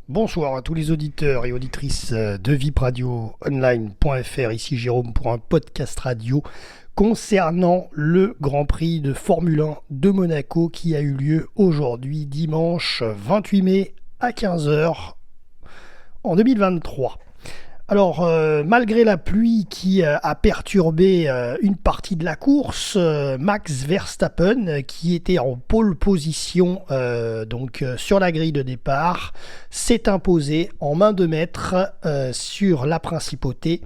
Bonsoir à tous les auditeurs et auditrices de vipradioonline.fr. Ici Jérôme pour un podcast radio concernant le Grand Prix de Formule 1 de Monaco qui a eu lieu aujourd'hui dimanche 28 mai à 15h en 2023. Alors, malgré la pluie qui a perturbé une partie de la course, Max Verstappen, qui était en pole position sur la grille de départ, s'est imposé en main de maître sur la principauté.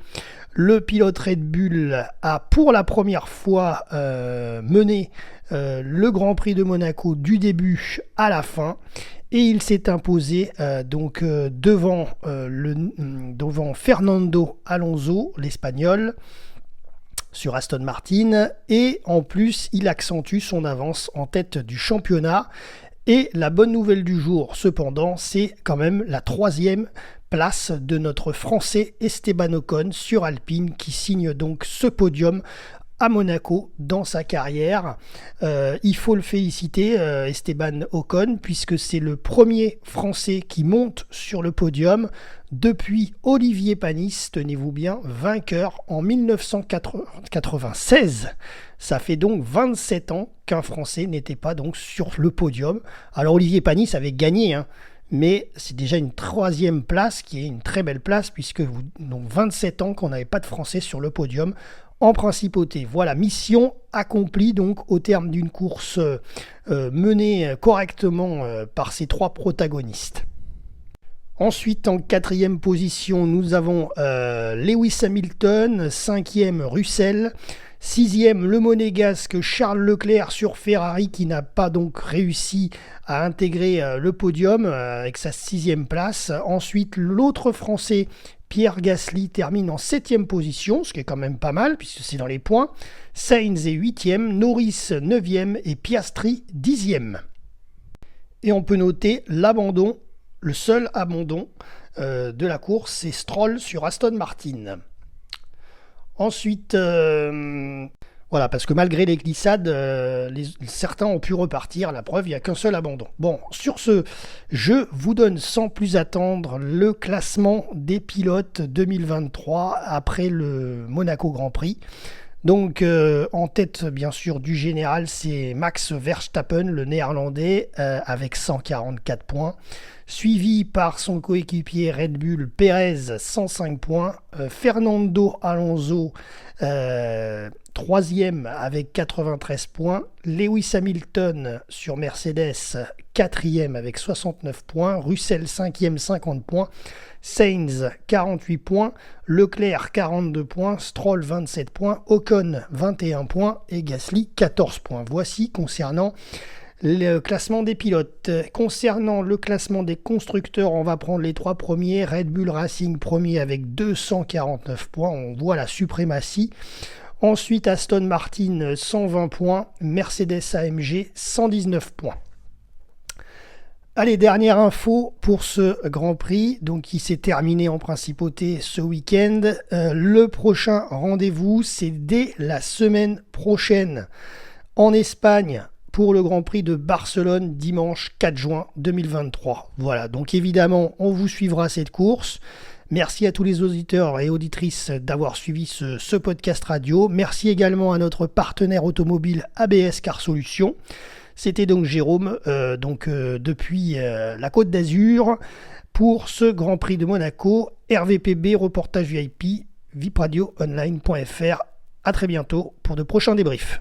Le pilote Red Bull a pour la première fois mené le Grand Prix de Monaco du début à la fin. Et il s'est imposé devant Fernando Alonso, l'Espagnol, sur Aston Martin. Et en plus, il accentue son avance en tête du championnat. Et la bonne nouvelle du jour, cependant, c'est quand même la 3e place de notre Français Esteban Ocon sur Alpine, qui signe donc ce podium à Monaco dans sa carrière. Il faut le féliciter, Esteban Ocon, puisque c'est le premier Français qui monte sur le podium depuis Olivier Panis, tenez-vous bien, vainqueur en 1996. Ça fait donc 27 ans qu'un Français n'était pas donc sur le podium. Alors Olivier Panis avait gagné, mais c'est déjà une 3e place qui est une très belle place, puisque donc 27 ans qu'on n'avait pas de Français sur le podium en principauté. Voilà, mission accomplie donc au terme d'une course menée correctement par ces 3 protagonistes. Ensuite, en 4e position, nous avons Lewis Hamilton, 5e Russell, 6e le monégasque Charles Leclerc sur Ferrari, qui n'a pas donc réussi à intégrer le podium avec sa 6e place. Ensuite, l'autre Français, Pierre Gasly, termine en 7e position, ce qui est quand même pas mal puisque c'est dans les points. Sainz est 8e, Norris 9e et Piastri 10e. Et on peut noter l'abandon, le seul abandon de la course, c'est Stroll sur Aston Martin. Ensuite, voilà, parce que malgré les glissades, certains ont pu repartir. La preuve, il n'y a qu'un seul abandon. Bon, sur ce, je vous donne sans plus attendre le classement des pilotes 2023 après le Monaco Grand Prix. Donc, en tête, bien sûr, du général, c'est Max Verstappen, le néerlandais, avec 144 points. Suivi par son coéquipier Red Bull, Pérez, 105 points. Fernando Alonso, 3e avec 93 points. Lewis Hamilton sur Mercedes, 4e avec 69 points. Russell, 5e, 50 points. Sainz, 48 points. Leclerc, 42 points. Stroll, 27 points. Ocon, 21 points. Et Gasly, 14 points. Voici concernant le classement des pilotes. Concernant le classement des constructeurs, on va prendre les 3 premiers. Red Bull Racing premier avec 249 points. On voit la suprématie. Ensuite, Aston Martin, 120 points. Mercedes AMG, 119 points. Allez, dernière info pour ce Grand Prix, donc qui s'est terminé en principauté ce week-end. Le prochain rendez-vous, c'est dès la semaine prochaine en Espagne pour le Grand Prix de Barcelone, dimanche 4 juin 2023. Voilà, donc évidemment, on vous suivra cette course. Merci à tous les auditeurs et auditrices d'avoir suivi ce podcast radio. Merci également à notre partenaire automobile ABS Car Solutions. C'était donc Jérôme, depuis la Côte d'Azur, pour ce Grand Prix de Monaco, RVPB, reportage VIP, vipradioonline.fr. À très bientôt pour de prochains débriefs.